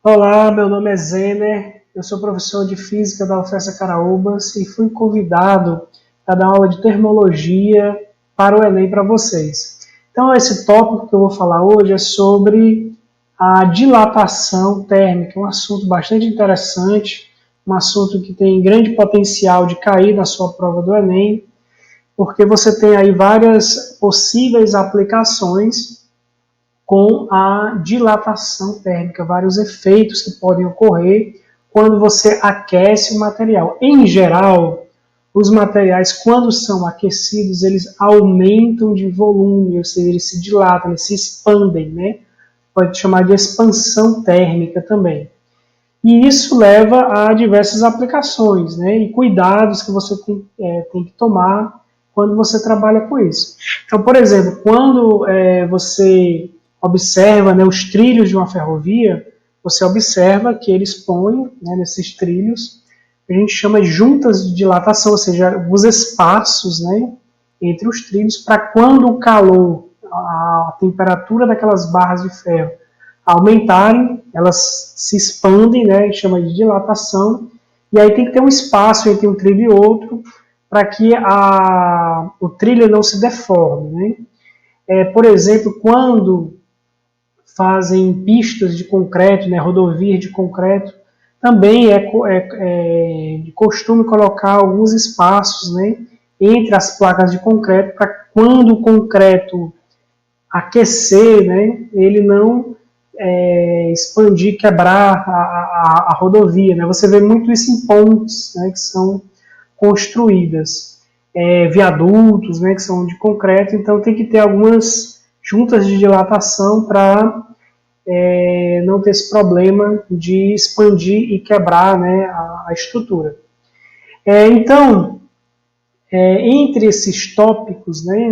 Olá, meu nome é Zener, eu sou professor de Física da UFES Caraúbas e fui convidado para dar aula de termologia para o Enem para vocês. Então, esse tópico que eu vou falar hoje é sobre a dilatação térmica, um assunto bastante interessante, um assunto que tem grande potencial de cair na sua prova do Enem, porque você tem aí várias possíveis aplicações com a dilatação térmica, vários efeitos que podem ocorrer quando você aquece o material. Em geral, os materiais, quando são aquecidos, eles aumentam de volume, ou seja, eles se dilatam, eles se expandem, né? Pode chamar de expansão térmica também. E isso leva a diversas aplicações, né? E cuidados que você tem que tomar quando você trabalha com isso. Então, por exemplo, quando você observa, né, os trilhos de uma ferrovia, você observa que eles põem, né, nesses trilhos, a gente chama de juntas de dilatação, ou seja, os espaços, né, entre os trilhos, para quando o calor, a temperatura daquelas barras de ferro aumentarem, elas se expandem, né, a gente chama de dilatação, e aí tem que ter um espaço entre um trilho e outro para que o trilho não se deforme, né? Por exemplo, quando fazem pistas de concreto, né, rodovias de concreto, também é de costume colocar alguns espaços, né, entre as placas de concreto, para quando o concreto aquecer, né, ele não expandir, quebrar a rodovia. Né? Você vê muito isso em pontes, né, que são construídas, viadutos, né, que são de concreto, então tem que ter algumas juntas de dilatação para não ter esse problema de expandir e quebrar, né, a estrutura. Então, entre esses tópicos, né,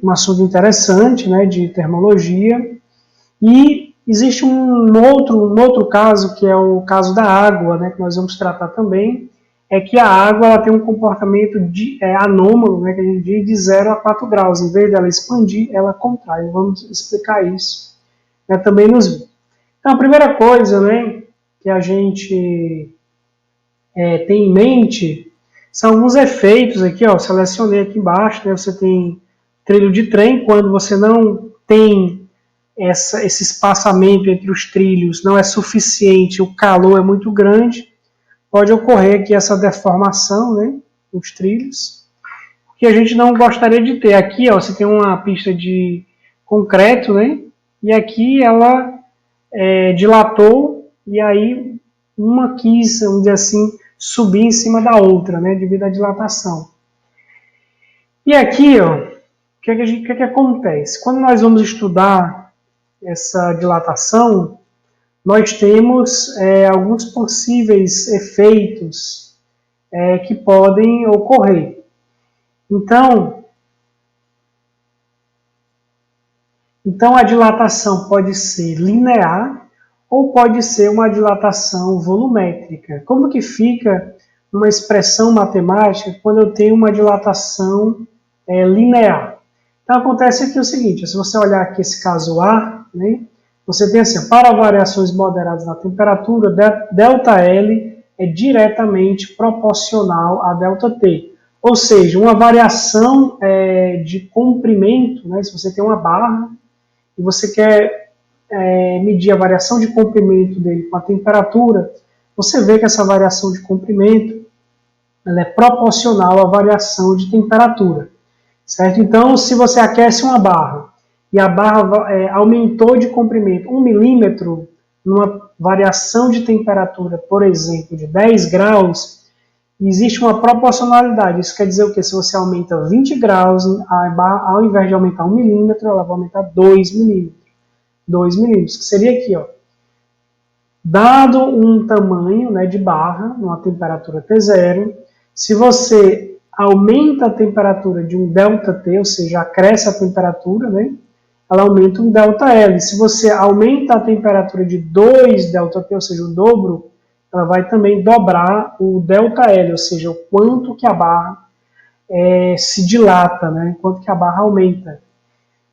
um assunto interessante, né, de termologia, e existe um outro caso, que é o caso da água, né, que nós vamos tratar também, é que a água ela tem um comportamento anômalo, né, que a gente diz, de 0 a 4 graus. Em vez dela expandir, ela contrai. Vamos explicar isso, né, também nos vídeos. Então, a primeira coisa, né, que a gente tem em mente são alguns efeitos aqui, ó, selecionei aqui embaixo, né, você tem trilho de trem, quando você não tem esse espaçamento entre os trilhos, não é suficiente, o calor é muito grande, pode ocorrer aqui essa deformação, né, nos trilhos, que a gente não gostaria de ter. Aqui, ó, você tem uma pista de concreto, né, e aqui ela dilatou, e aí uma quis, vamos dizer assim, subir em cima da outra, né, devido à dilatação. E aqui, ó, o que acontece? Quando nós vamos estudar essa dilatação, nós temos alguns possíveis efeitos que podem ocorrer. Então, a dilatação pode ser linear ou pode ser uma dilatação volumétrica. Como que fica uma expressão matemática quando eu tenho uma dilatação linear? Então, acontece aqui o seguinte, se você olhar aqui esse caso A, né, você tem assim, para variações moderadas na temperatura, ΔL é diretamente proporcional a ΔT. Ou seja, uma variação de comprimento, né, se você tem uma barra e você quer medir a variação de comprimento dele com a temperatura, você vê que essa variação de comprimento ela é proporcional à variação de temperatura. Certo? Então, se você aquece uma barra e a barra aumentou de comprimento 1 milímetro, numa variação de temperatura, por exemplo, de 10 graus, existe uma proporcionalidade. Isso quer dizer o quê? Se você aumenta 20 graus, a barra, ao invés de aumentar 1 milímetro, ela vai aumentar 2 milímetros. 2 milímetros, que seria aqui, ó. Dado um tamanho, né, de barra, numa temperatura T0, se você aumenta a temperatura de um ΔT, ou seja, acresce a temperatura, né, ela aumenta um ΔL. Se você aumenta a temperatura de 2 ΔT, ou seja, o dobro, ela vai também dobrar o ΔL, ou seja, o quanto que a barra se dilata, né, quanto que a barra aumenta.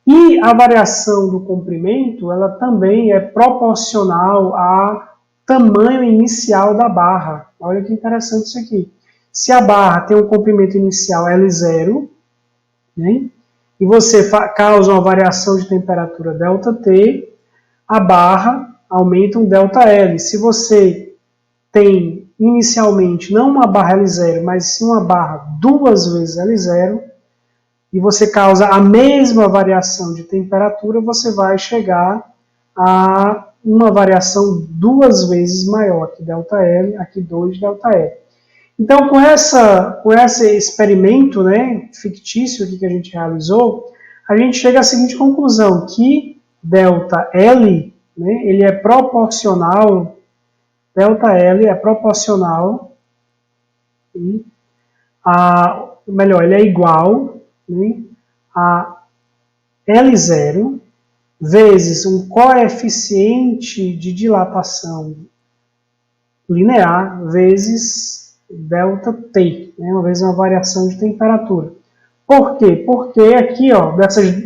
E a variação do comprimento, ela também é proporcional ao tamanho inicial da barra. Olha que interessante isso aqui. Se a barra tem um comprimento inicial L0, né, e você causa uma variação de temperatura ΔT, a barra aumenta um ΔL. Se você tem inicialmente não uma barra L0, mas sim uma barra 2 vezes L0, e você causa a mesma variação de temperatura, você vai chegar a uma variação 2 vezes maior, aqui ΔL, aqui 2 ΔL. Então, com esse experimento, né, fictício aqui que a gente realizou, a gente chega à seguinte conclusão, que ΔL, né, ele é proporcional, ΔL é proporcional, ele é igual, né, a L0 vezes um coeficiente de dilatação linear vezes ΔT, né, uma vez uma variação de temperatura. Por quê? Porque aqui, ó,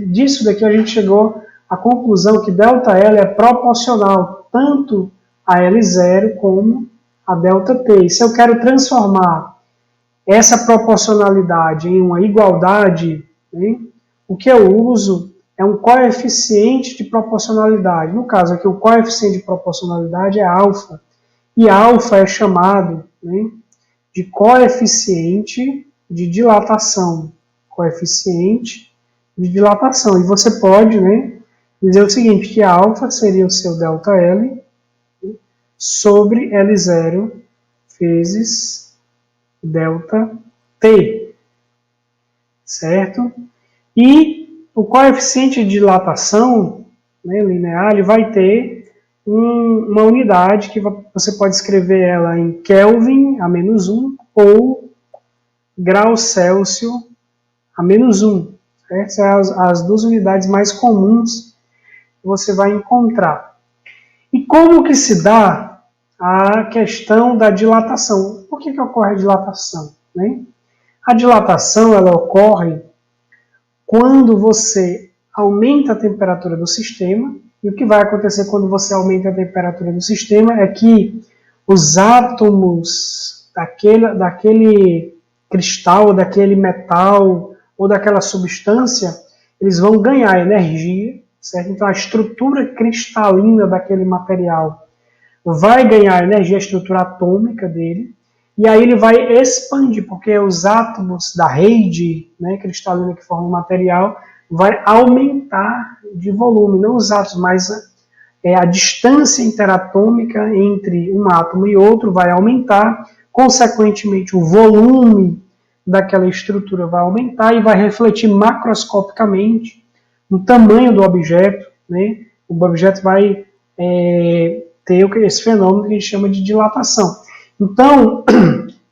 disso daqui a gente chegou à conclusão que ΔL é proporcional tanto a L0 como a ΔT. E se eu quero transformar essa proporcionalidade em uma igualdade, né, o que eu uso é um coeficiente de proporcionalidade. No caso aqui, o coeficiente de proporcionalidade é alfa. E alfa é chamado, né, de coeficiente de dilatação. Coeficiente de dilatação. E você pode, né, dizer o seguinte, que alfa seria o seu ΔL sobre L0 vezes ΔT. Certo? E o coeficiente de dilatação, né, linear, ele vai ter uma unidade que você pode escrever ela em Kelvin a -1 ou grau Celsius a -1. Essas são as duas unidades mais comuns que você vai encontrar. E como que se dá a questão da dilatação? Por que ocorre a dilatação? Né? A dilatação ela ocorre quando você aumenta a temperatura do sistema, e o que vai acontecer quando você aumenta a temperatura do sistema é que os átomos daquele cristal, daquele metal ou daquela substância, eles vão ganhar energia, certo? Então a estrutura cristalina daquele material vai ganhar energia, a estrutura atômica dele, e aí ele vai expandir, porque os átomos da rede, né, cristalina que forma o material, vai aumentar de volume, não os átomos, mas a distância interatômica entre um átomo e outro vai aumentar, consequentemente o volume daquela estrutura vai aumentar e vai refletir macroscopicamente no tamanho do objeto, né? O objeto vai ter esse fenômeno que a gente chama de dilatação. Então,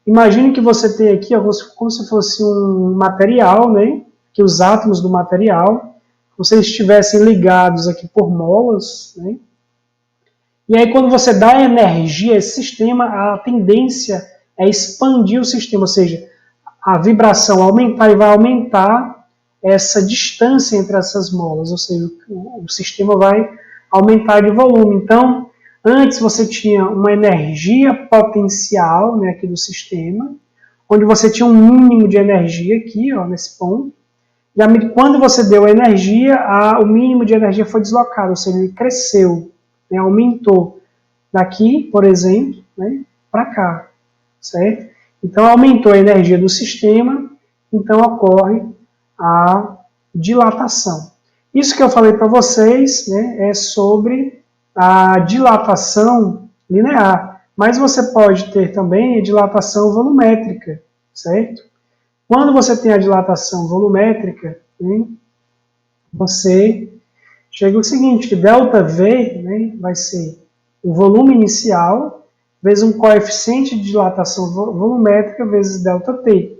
imagine que você tem aqui como se fosse um material, né? Que os átomos do material, vocês estivessem ligados aqui por molas, né? E aí quando você dá energia a esse sistema, a tendência é expandir o sistema, ou seja, a vibração aumentar e vai aumentar essa distância entre essas molas, ou seja, o sistema vai aumentar de volume. Então, antes você tinha uma energia potencial, né, aqui do sistema, onde você tinha um mínimo de energia aqui, ó, nesse ponto, e quando você deu energia, o mínimo de energia foi deslocado, ou seja, ele cresceu, né, aumentou daqui, por exemplo, né, para cá, certo? Então aumentou a energia do sistema, então ocorre a dilatação. Isso que eu falei para vocês, né, é sobre a dilatação linear, mas você pode ter também a dilatação volumétrica, certo? Quando você tem a dilatação volumétrica, né, você chega ao seguinte, que ΔV, né, vai ser o volume inicial vezes um coeficiente de dilatação volumétrica vezes ΔT.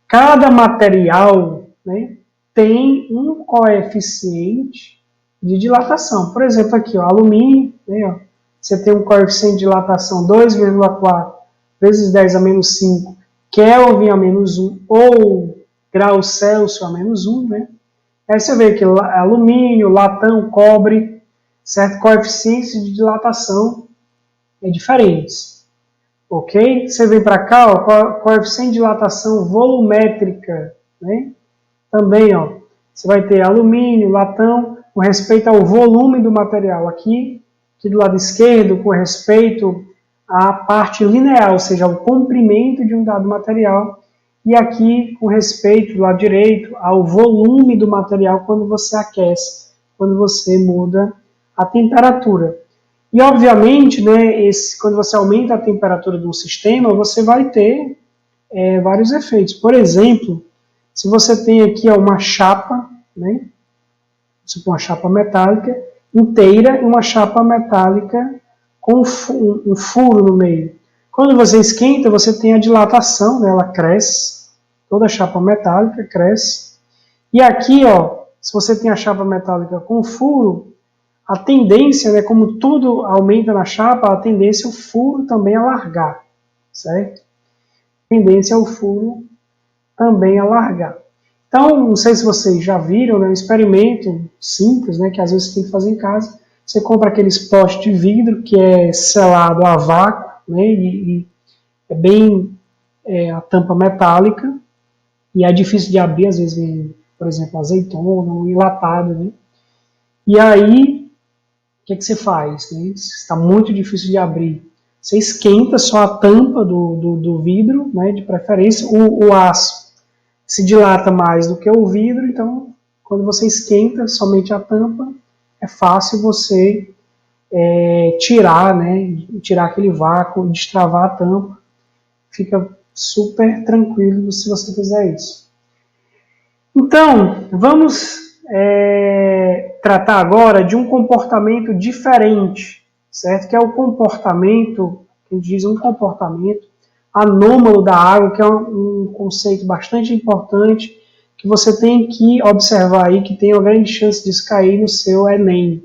Cada material, né, tem um coeficiente de dilatação. Por exemplo, aqui, ó, alumínio, né, ó, você tem um coeficiente de dilatação 2,4 vezes 10 a menos 5 Kelvin a menos 1 ou grau Celsius a menos 1, né? Aí você vê que alumínio, latão, cobre, certo? Coeficientes de dilatação diferentes. Ok? Você vem para cá, ó, coeficiente de dilatação volumétrica, né? Também, ó, você vai ter alumínio, latão, com respeito ao volume do material. Aqui do lado esquerdo, com respeito à parte linear, ou seja, ao comprimento de um dado material. E aqui, com respeito, do lado direito, ao volume do material quando você aquece, quando você muda a temperatura. E, obviamente, né, quando você aumenta a temperatura de um sistema, você vai ter vários efeitos. Por exemplo, se você tem aqui uma chapa, né, você põe uma chapa metálica inteira e uma chapa metálica com um furo no meio. Quando você esquenta, você tem a dilatação, né, ela cresce, toda a chapa metálica cresce. E aqui, ó, se você tem a chapa metálica com furo, a tendência, né, como tudo aumenta na chapa, a tendência é o furo também alargar, certo? A tendência é o furo também alargar. Então, não sei se vocês já viram, né, um experimento simples, né, que às vezes você tem que fazer em casa. Você compra aqueles potes de vidro que é selado a vácuo, né, e é bem a tampa metálica, e é difícil de abrir, às vezes vem, por exemplo, azeitona, um enlatado, né? E aí, o que você faz? Né? Está muito difícil de abrir. Você esquenta só a tampa do vidro, né, de preferência, o aço se dilata mais do que o vidro, então quando você esquenta somente a tampa, é fácil você tirar, né, tirar aquele vácuo, destravar a tampa, fica super tranquilo se você fizer isso. Então, vamos tratar agora de um comportamento diferente, certo? Que é o comportamento, que a gente diz um comportamento anômalo da água, que é um conceito bastante importante, que você tem que observar aí, que tem uma grande chance de isso cair no seu Enem.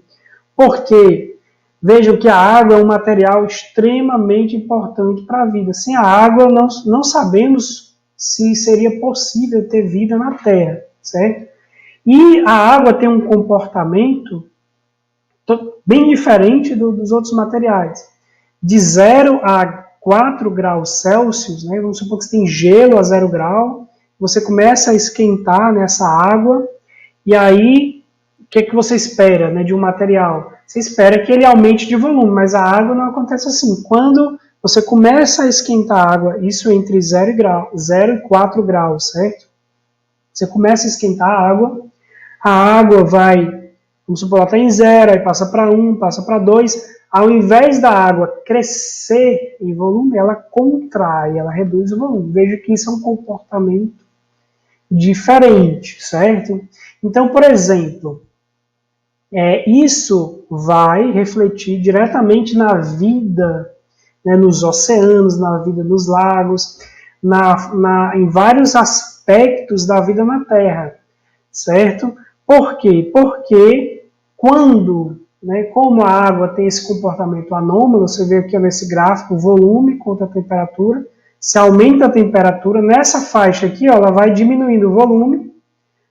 Por quê? Vejam que a água é um material extremamente importante para a vida. Sem a água, não sabemos se seria possível ter vida na Terra, certo? E a água tem um comportamento bem diferente dos outros materiais. De 0 a 4 graus Celsius, né, vamos supor que você tem gelo a 0 grau, você começa a esquentar nessa água, e aí o que você espera, né, de um material? Você espera que ele aumente de volume, mas a água não acontece assim. Quando você começa a esquentar a água, isso entre 0 e 4 graus, certo? Você começa a esquentar a água vai, vamos supor, ela está em 0, aí passa para 1, passa para 2. Ao invés da água crescer em volume, ela contrai, ela reduz o volume. Veja que isso é um comportamento diferente, certo? Então, por exemplo, isso vai refletir diretamente na vida, né, nos oceanos, na vida nos lagos, em vários aspectos da vida na Terra, certo? Por quê? Porque quando, né, como a água tem esse comportamento anômalo, você vê aqui nesse gráfico o volume contra a temperatura, se aumenta a temperatura, nessa faixa aqui, ó, ela vai diminuindo o volume,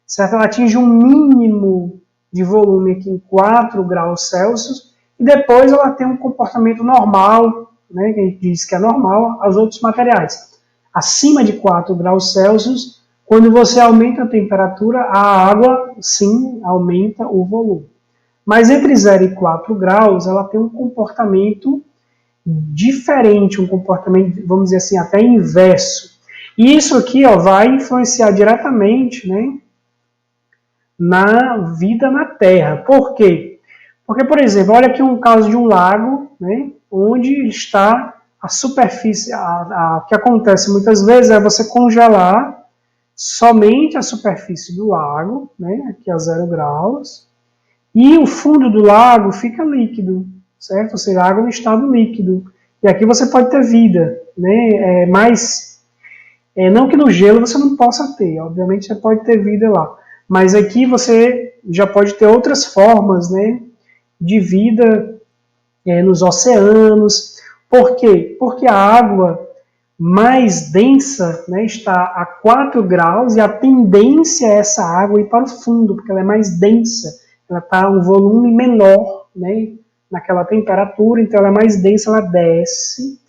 certo? Ela atinge um mínimo de volume aqui em 4 graus Celsius, e depois ela tem um comportamento normal, né, que a gente diz que é normal, aos outros materiais. Acima de 4 graus Celsius, quando você aumenta a temperatura, a água, sim, aumenta o volume. Mas entre 0 e 4 graus, ela tem um comportamento diferente, um comportamento, vamos dizer assim, até inverso. E isso aqui, ó, vai influenciar diretamente, né, na vida na Terra. Por quê? Porque, por exemplo, olha aqui um caso de um lago, né, onde está a superfície. O que acontece muitas vezes é você congelar somente a superfície do lago, né, aqui a 0 graus, e o fundo do lago fica líquido, certo? Ou seja, a água em estado líquido. E aqui você pode ter vida, né? Mas não que no gelo você não possa ter, obviamente você pode ter vida lá. Mas aqui você já pode ter outras formas, né, de vida nos oceanos. Por quê? Porque a água, mais densa, né, está a 4 graus e a tendência é essa água ir para o fundo, porque ela é mais densa, ela está um volume menor, né, naquela temperatura, então ela é mais densa, ela desce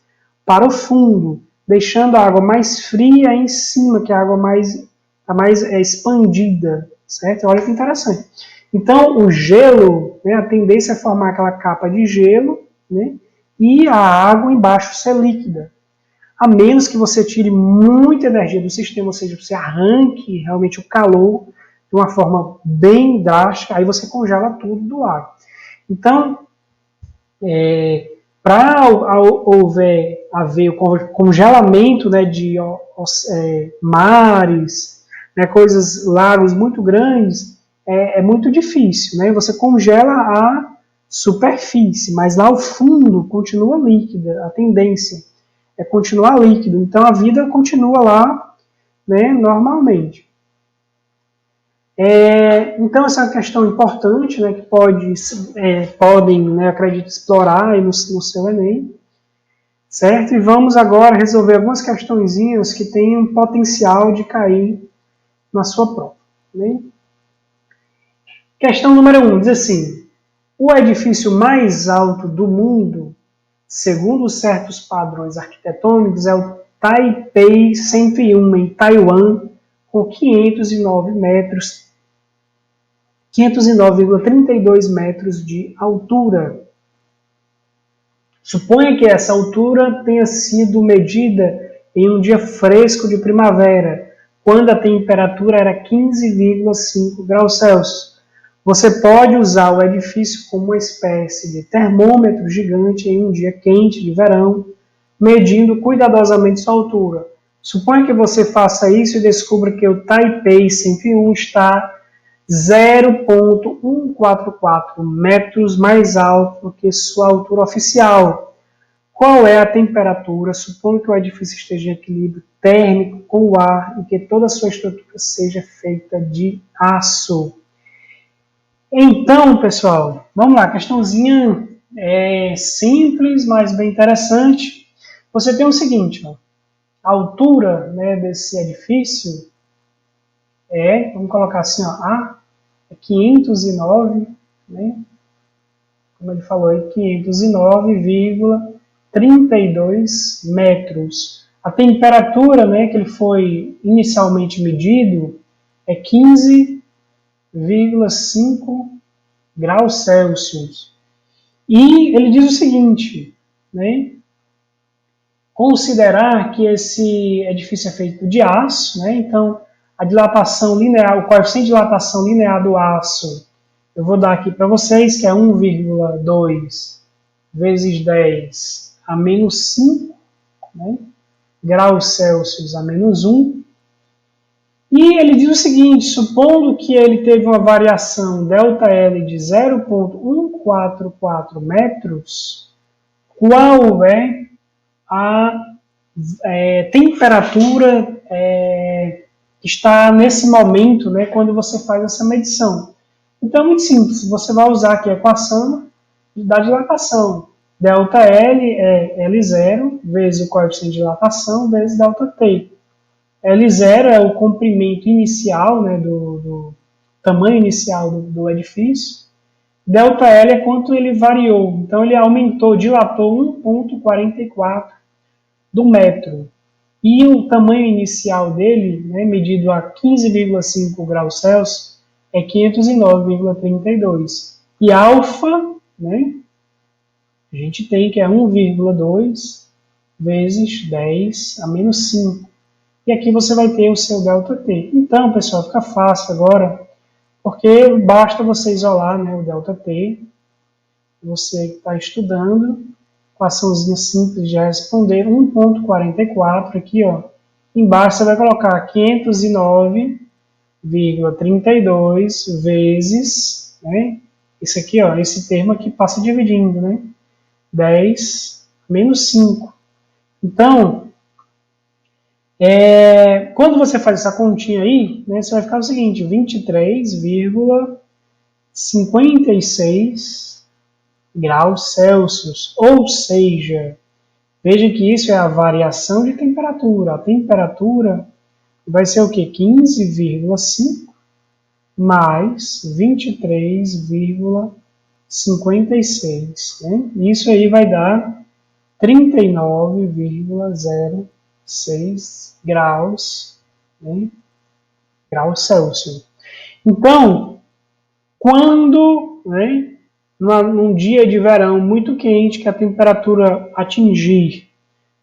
para o fundo, deixando a água mais fria em cima, que é a água mais expandida, certo? Olha que interessante. Então, o gelo, né, a tendência é formar aquela capa de gelo, né, e a água embaixo ser líquida. A menos que você tire muita energia do sistema, ou seja, você arranque realmente o calor de uma forma bem drástica, aí você congela tudo do lago. Então, para haver o congelamento, né, de mares, né, coisas, lagos muito grandes, é muito difícil. Né? Você congela a superfície, mas lá o fundo continua líquida, a tendência é continuar líquido. Então a vida continua lá, né, normalmente. Então essa é uma questão importante, né, que podem, né, acredito, explorar aí no seu Enem, certo? E vamos agora resolver algumas questõezinhas que têm um potencial de cair na sua prova. Né? Questão número 1, diz assim: o edifício mais alto do mundo, segundo certos padrões arquitetônicos, é o Taipei 101, em Taiwan, com 509,32 metros de altura. Suponha que essa altura tenha sido medida em um dia fresco de primavera, quando a temperatura era 15,5 graus Celsius. Você pode usar o edifício como uma espécie de termômetro gigante em um dia quente de verão, medindo cuidadosamente sua altura. Suponha que você faça isso e descubra que o Taipei 101 está 0,144 metros mais alto do que sua altura oficial. Qual é a temperatura, supondo que o edifício esteja em equilíbrio térmico com o ar e que toda a sua estrutura seja feita de aço? Então, pessoal, vamos lá, questãozinha simples, mas bem interessante. Você tem o seguinte, ó, a altura, né, desse edifício vamos colocar assim, ó, A é 509, né, como ele falou aí, 509,32 metros. A temperatura, né, que ele foi inicialmente medido é 15,5 graus Celsius. E ele diz o seguinte, né, considerar que esse edifício é feito de aço, né, então a dilatação linear, o coeficiente de dilatação linear do aço, eu vou dar aqui para vocês, que é 1,2 vezes 10 a menos 5, né, graus Celsius a menos 1. E ele diz o seguinte, supondo que ele teve uma variação ΔL de 0,144 metros, qual é a temperatura que está nesse momento, né, quando você faz essa medição? Então é muito simples, você vai usar aqui a equação da dilatação. ΔL é L0 vezes o coeficiente de dilatação vezes ΔT. L0 é o comprimento inicial, né, do tamanho inicial do edifício. ΔL é quanto ele variou. Então ele aumentou, dilatou 1,44 do metro. E o tamanho inicial dele, né, medido a 15,5 graus Celsius, é 509,32. E alfa, né, a gente tem que é 1,2 vezes 10 a menos 5. E aqui você vai ter o seu ΔT. Então, pessoal, fica fácil agora, porque basta você isolar, né, o ΔT. Você que está estudando, equaçãozinha simples de responder, 1,44 aqui, ó. Embaixo você vai colocar 509,32 vezes, né, isso aqui, ó, esse termo aqui passa dividindo, né, 10 menos 5. Então, quando você faz essa continha aí, né, você vai ficar o seguinte, 23,56 graus Celsius, ou seja, Veja que isso é a variação de temperatura. A temperatura vai ser o quê? 15,5 mais 23,56. Né? Isso aí vai dar 39,06 graus, né? Graus Celsius. Então, quando, né, num dia de verão muito quente, que a temperatura atingir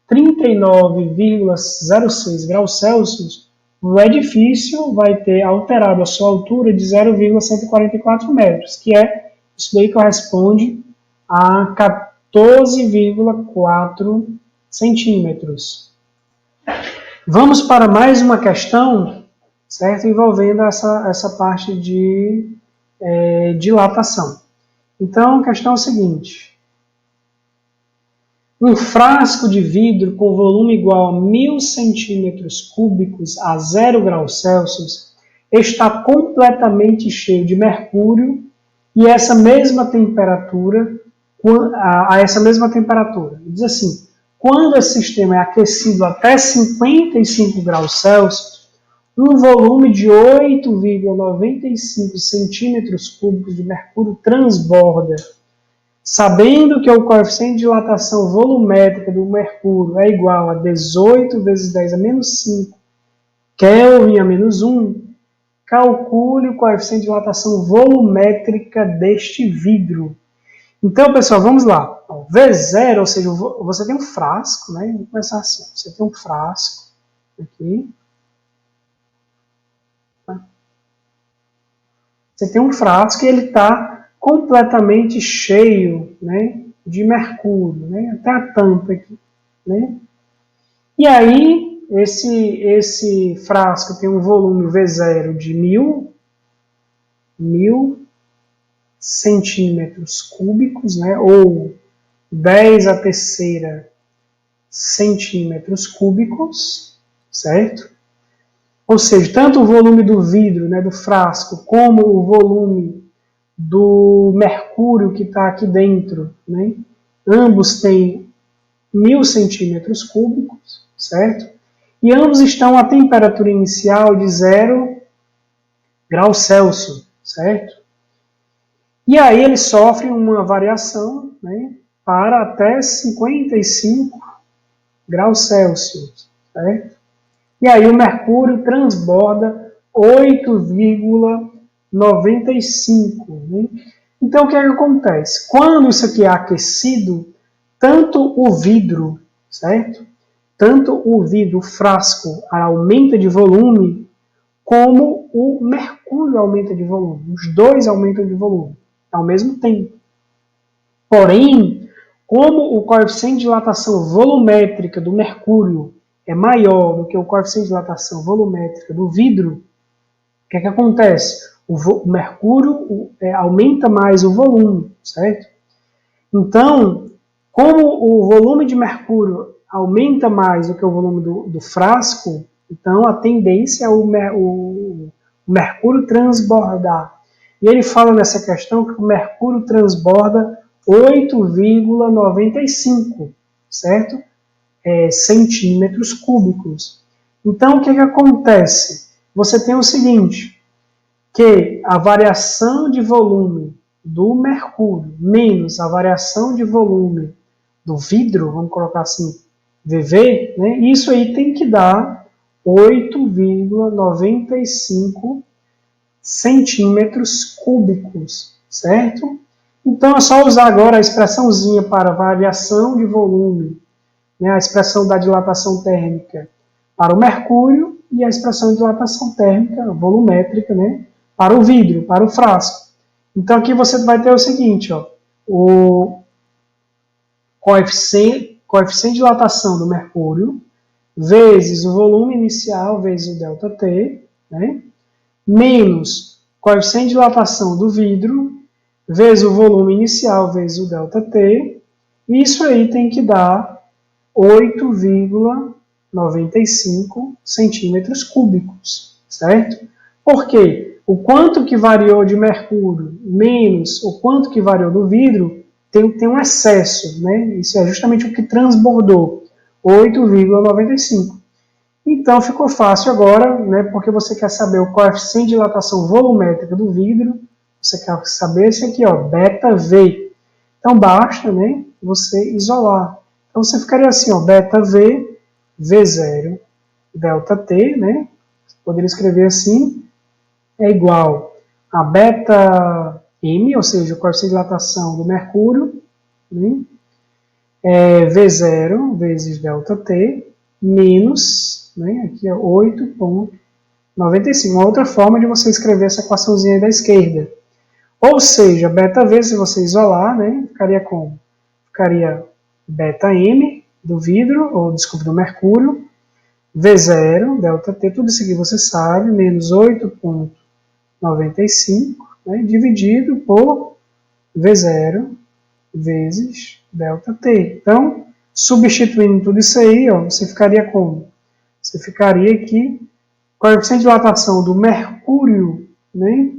39,06 graus Celsius, o edifício vai ter alterado a sua altura de 0,144 metros, que é isso daí corresponde a 14,4 centímetros. Vamos para mais uma questão, certo? Envolvendo essa parte de dilatação. Então, a questão é a seguinte. Um frasco de vidro com volume igual a 1000 centímetros cúbicos a 0 graus Celsius está completamente cheio de mercúrio e essa mesma temperatura, diz assim, quando esse sistema é aquecido até 55 graus Celsius, um volume de 8,95 centímetros cúbicos de mercúrio transborda. Sabendo que o coeficiente de dilatação volumétrica do mercúrio é igual a 18 vezes 10 a menos 5 Kelvin a menos 1, calcule o coeficiente de dilatação volumétrica deste vidro. Então, pessoal, vamos lá. V0, ou seja, você tem um frasco, né? Vamos começar assim. Você tem um frasco aqui. Você tem um frasco e ele está completamente cheio, né, de mercúrio, né, até a tampa aqui, né? E aí, esse frasco tem um volume V0 de 1000 centímetros cúbicos, né, ou 10 a terceira centímetros cúbicos, certo? Ou seja, tanto o volume do vidro, né, do frasco, como o volume do mercúrio que está aqui dentro, né, ambos têm 1000 centímetros cúbicos, certo? E ambos estão a temperatura inicial de 0 graus Celsius, certo? E aí eles sofrem uma variação, né, para até 55 graus Celsius, certo? E aí o mercúrio transborda 8,95. Né? Então o que é que acontece? Quando isso aqui é aquecido, tanto o vidro, certo? Tanto o vidro, o frasco, aumenta de volume, como o mercúrio aumenta de volume. Os dois aumentam de volume ao mesmo tempo. Porém, como o coeficiente de dilatação volumétrica do mercúrio é maior do que o coeficiente de dilatação volumétrica do vidro, o que é que acontece? O mercúrio aumenta mais o volume, certo? Então, como o volume de mercúrio aumenta mais do que o volume do frasco, então a tendência é o mercúrio transbordar. E ele fala nessa questão que o mercúrio transborda 8,95, certo? Centímetros cúbicos. Então, o que acontece? Você tem o seguinte, que a variação de volume do mercúrio menos a variação de volume do vidro, vamos colocar assim, VV, né? Isso aí tem que dar 8,95 centímetros cúbicos, certo? Então é só usar agora a expressãozinha para variação de volume, né, a expressão da dilatação térmica para o mercúrio e a expressão de dilatação térmica, volumétrica, né, para o vidro, para o frasco. Então aqui você vai ter o seguinte, ó, o coeficiente de dilatação do mercúrio vezes o volume inicial vezes o ΔT, né, menos coeficiente de dilatação do vidro vezes o volume inicial vezes o ΔT, e isso aí tem que dar 8,95 centímetros cúbicos, certo? Por quê? O quanto que variou de mercúrio menos o quanto que variou do vidro tem um excesso, né? Isso é justamente o que transbordou, 8,95. Então ficou fácil agora, né? Porque você quer saber o coeficiente de dilatação volumétrica do vidro, você quer saber esse aqui, ó, ΔV. Então basta, né, você isolar. Então você ficaria assim, ó, ΔV, V0, ΔT, né? Você poderia escrever assim, é igual a beta M, ou seja, o coeficiente de dilatação do mercúrio, né? V0 vezes ΔT, menos, né, aqui é 8,95. Uma outra forma de você escrever essa equaçãozinha aí da esquerda. Ou seja, ΔV, se você isolar, né, ficaria como? Ficaria ΔM do vidro, ou desculpa, do mercúrio, V0, ΔT, tudo isso aqui você sabe, menos 8,95, né, dividido por V0 vezes ΔT. Então, substituindo tudo isso aí, ó, você ficaria como? Você ficaria aqui, coeficiente de dilatação do mercúrio, né?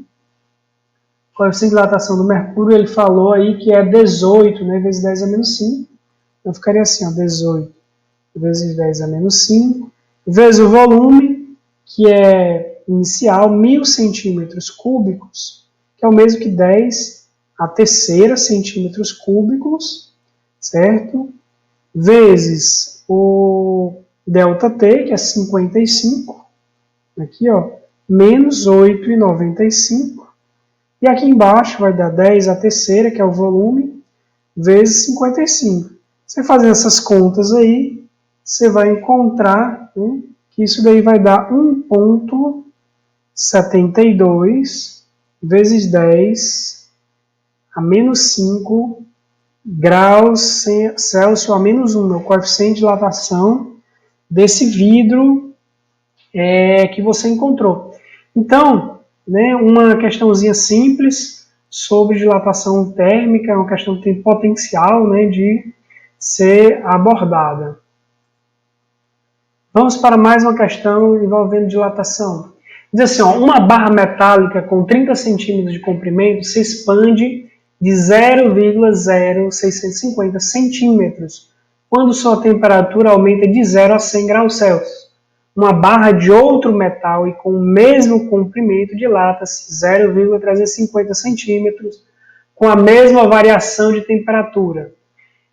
Coeficiente de dilatação do mercúrio, ele falou aí que é 18, né, vezes 10 a menos 5. Então, ficaria assim, ó, 18 vezes 10 a menos 5, vezes o volume, que é inicial, 1.000 centímetros cúbicos, que é o mesmo que 10 a terceira centímetros cúbicos, certo? Vezes o ΔT, que é 55, aqui, ó, menos 8,95. E aqui embaixo vai dar 10 a terceira, que é o volume, vezes 55. Você fazendo essas contas aí, você vai encontrar, né, que isso daí vai dar 1,72 vezes 10 a menos 5 graus Celsius a menos 1, o coeficiente de dilatação desse vidro que você encontrou. Então, né, uma questãozinha simples sobre dilatação térmica, é uma questão que tem potencial, né, de ser abordada. Vamos para mais uma questão envolvendo dilatação. Diz assim, ó, uma barra metálica com 30 centímetros de comprimento se expande de 0,0650 centímetros quando sua temperatura aumenta de 0 a 100 graus Celsius. Uma barra de outro metal e com o mesmo comprimento dilata-se 0,350 centímetros com a mesma variação de temperatura.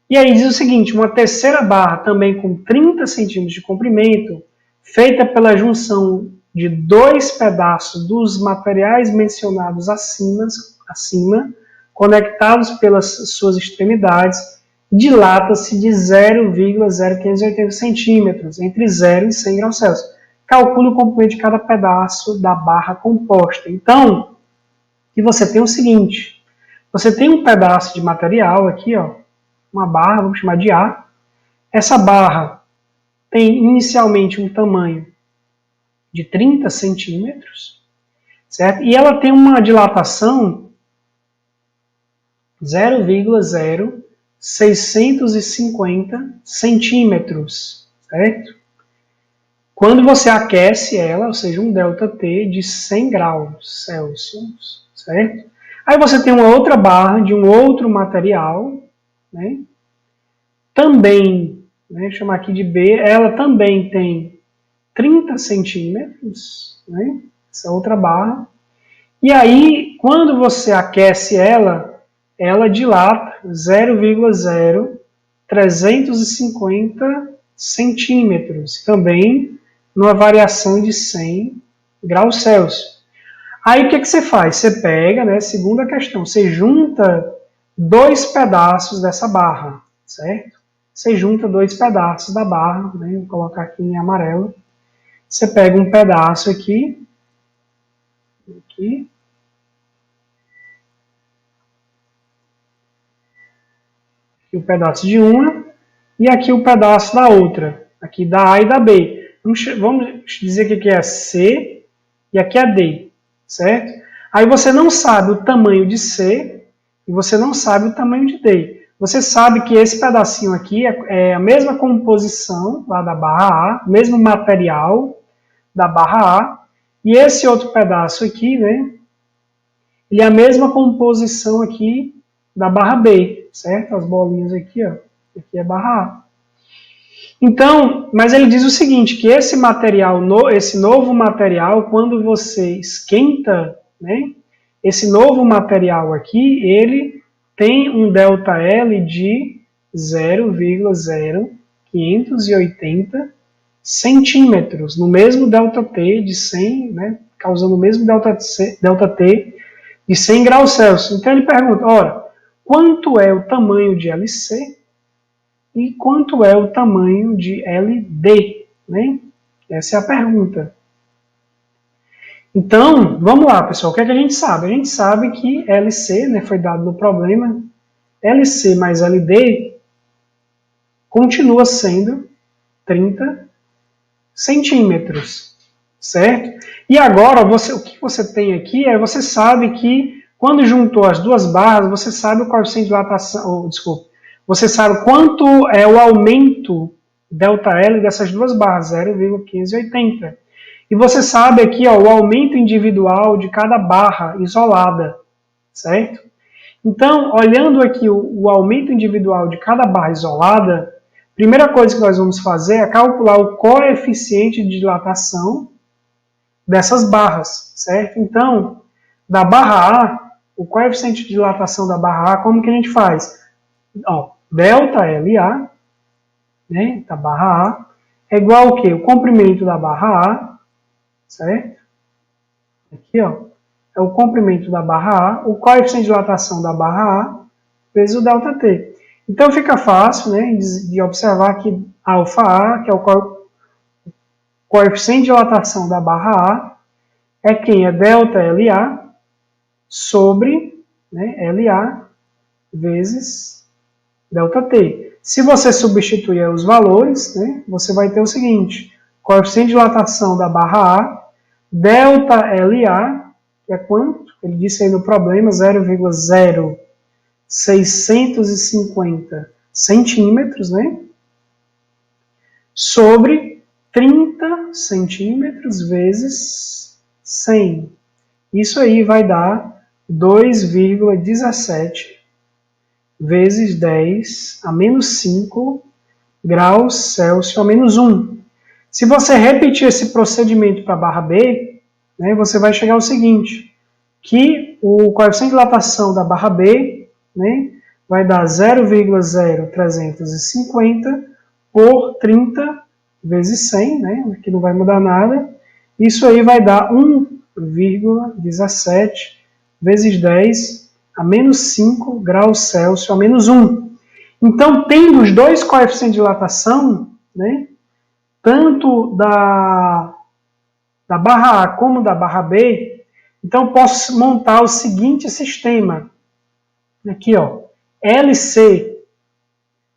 E aí diz o seguinte, uma terceira barra, também com 30 centímetros de comprimento, feita pela junção de dois pedaços dos materiais mencionados acima, conectados pelas suas extremidades, dilata-se de 0,0580 centímetros, entre 0 e 100 graus Celsius. Calcule o comprimento de cada pedaço da barra composta. Então, que você tem o seguinte, você tem um pedaço de material aqui, ó, uma barra, vamos chamar de A. Essa barra tem inicialmente um tamanho de 30 centímetros, certo? E ela tem uma dilatação 0,0650 centímetros, certo? Quando você aquece ela, ou seja, um ΔT de 100 graus Celsius, certo? Aí você tem uma outra barra de um outro material, né? Também, né, chamar aqui de B, ela também tem 30 centímetros, né? Essa outra barra. E aí, quando você aquece ela, ela dilata 0,0350 centímetros, também numa variação de 100 graus Celsius. Aí o que você faz? Você pega, né, segunda questão, você junta dois pedaços dessa barra, certo? Você junta dois pedaços da barra, né, vou colocar aqui em amarelo. Você pega um pedaço aqui, aqui o pedaço de uma, e aqui o pedaço da outra, aqui da A e da B. Vamos dizer que aqui é C e aqui é D, certo? Aí você não sabe o tamanho de C e você não sabe o tamanho de D. Você sabe que esse pedacinho aqui é a mesma composição lá da barra A, mesmo material da barra A, e esse outro pedaço aqui, né, ele é a mesma composição aqui da barra B. certo? As bolinhas aqui, ó, aqui é barra A. Então, mas ele diz o seguinte, que esse material, esse novo material, quando você esquenta, né, esse novo material aqui, ele tem um ΔL de 0,0580 centímetros, no mesmo ΔT de 100, né, causando o mesmo ΔT de 100 graus Celsius. Então ele pergunta, ora, quanto é o tamanho de LC e quanto é o tamanho de LD? Né? Essa é a pergunta. Então, vamos lá, pessoal. O que é que a gente sabe? A gente sabe que LC, né, foi dado no problema, LC mais LD continua sendo 30 centímetros, certo? E agora, o que você tem aqui é, você sabe que quando juntou as duas barras, você sabe o coeficiente de dilatação, você sabe quanto é o aumento ΔL dessas duas barras, 0,580. E você sabe aqui ó, o aumento individual de cada barra isolada, certo? Então, olhando aqui o aumento individual de cada barra isolada, a primeira coisa que nós vamos fazer é calcular o coeficiente de dilatação dessas barras, certo? Então, da barra A, o coeficiente de dilatação da barra A, como que a gente faz? Ó, ΔLA, né, da barra A, é igual ao quê? O comprimento da barra A, certo? Aqui, ó, é o comprimento da barra A, o coeficiente de dilatação da barra A, vezes o ΔT. Então fica fácil, né, de observar que ΔA, que é o coeficiente de dilatação da barra A, é quem? É ΔLA sobre, né, LA vezes ΔT. Se você substituir os valores, né, você vai ter o seguinte, coeficiente de dilatação da barra A, ΔLA, que é quanto? Ele disse aí no problema, 0,0650 centímetros, né, sobre 30 centímetros vezes 100. Isso aí vai dar 2,17 vezes 10 a menos 5 graus Celsius a menos 1. Se você repetir esse procedimento para a barra B, né, você vai chegar ao seguinte, que o coeficiente de dilatação da barra B, né, vai dar 0,0350 por 30 vezes 100, né, que não vai mudar nada. Isso aí vai dar 1,17 vezes 10 a menos 5 graus Celsius a menos 1. Então, tendo os dois coeficientes de dilatação, né, tanto da barra A como da barra B, então posso montar o seguinte sistema. Aqui, ó, LC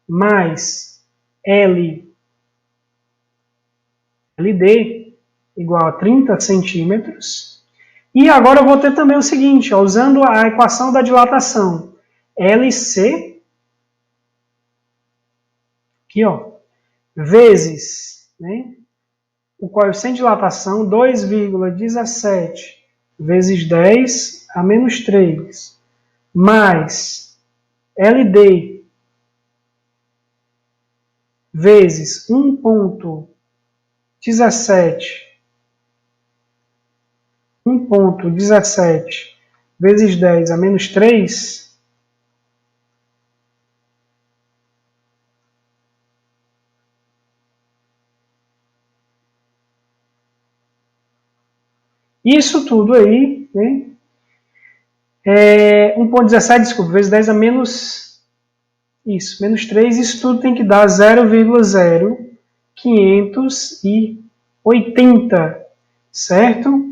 mais LD igual a 30 centímetros. E agora eu vou ter também o seguinte, ó, usando a equação da dilatação. LC, aqui, ó, vezes, né, o coeficiente de dilatação, 2,17 vezes 10 a menos 3, mais LD vezes 1,17 vezes 10 a menos 3, isso tudo aí, né, 1,17, desculpa, vezes 10 a menos, menos 3, isso tudo tem que dar 0,0580, certo?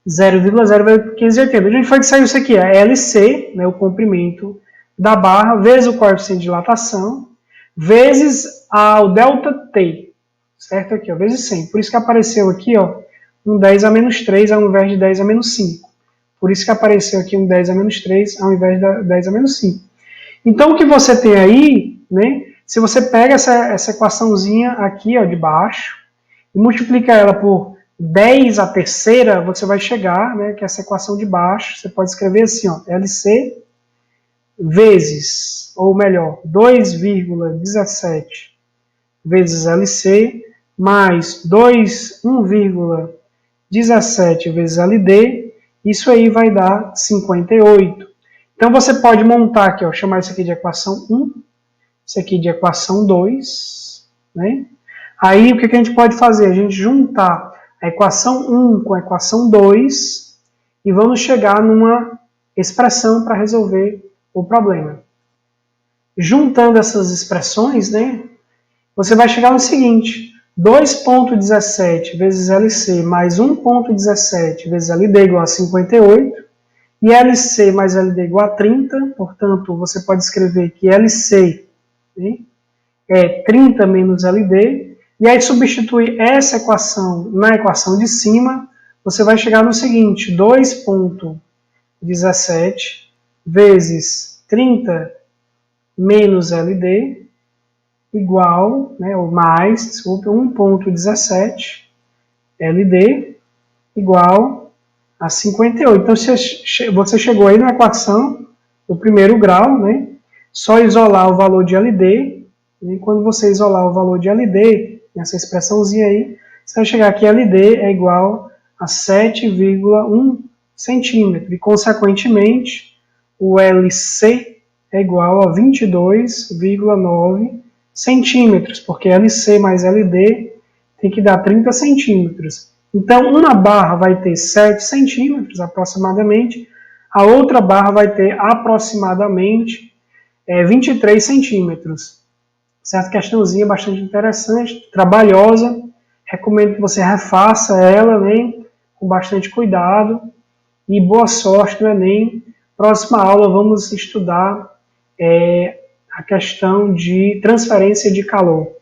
0,0580. A gente vai sair isso aqui, é LC, né, o comprimento da barra, vezes o coeficiente de dilatação, vezes o ΔT, certo? Aqui, ó, vezes 100. Por isso que apareceu aqui, ó, um 10 a menos 3 ao invés de 10 a menos 5. Por isso que apareceu aqui um 10 a menos 3 ao invés de 10 a menos 5. Então, o que você tem aí, né, se você pega essa equaçãozinha aqui, ó, de baixo, e multiplica ela por 10 à terceira, você vai chegar, né, que é essa equação de baixo, você pode escrever assim, ó, LC vezes, ou melhor, 2,17 vezes LC, mais 1,17 vezes LD, isso aí vai dar 58. Então você pode montar aqui, ó, chamar isso aqui de equação 1, isso aqui de equação 2, né? Aí o que a gente pode fazer? A gente juntar a equação 1 com a equação 2 e vamos chegar numa expressão para resolver o problema. Juntando essas expressões, né, você vai chegar no seguinte: 2,17 vezes LC mais 1,17 vezes LD igual a 58, e LC mais LD igual a 30, portanto, você pode escrever que LC, né, é 30 menos LD, e aí substituir essa equação na equação de cima, você vai chegar no seguinte: 2,17 vezes 30 menos LD igual, né, ou mais, desculpa, 1,17 LD igual a 58. Então você chegou aí na equação do primeiro grau, né? Só isolar o valor de LD, e quando você isolar o valor de LD, nessa expressãozinha aí, você vai chegar que LD é igual a 7,1 centímetro, e consequentemente o LC é igual a 22,9 centímetros, porque LC mais LD tem que dar 30 centímetros. Então, uma barra vai ter 7 centímetros aproximadamente, a outra barra vai ter aproximadamente 23 centímetros. Certa questãozinha bastante interessante, trabalhosa. Recomendo que você refaça ela, né, com bastante cuidado. E boa sorte no Enem. Próxima aula vamos estudar a questão de transferência de calor.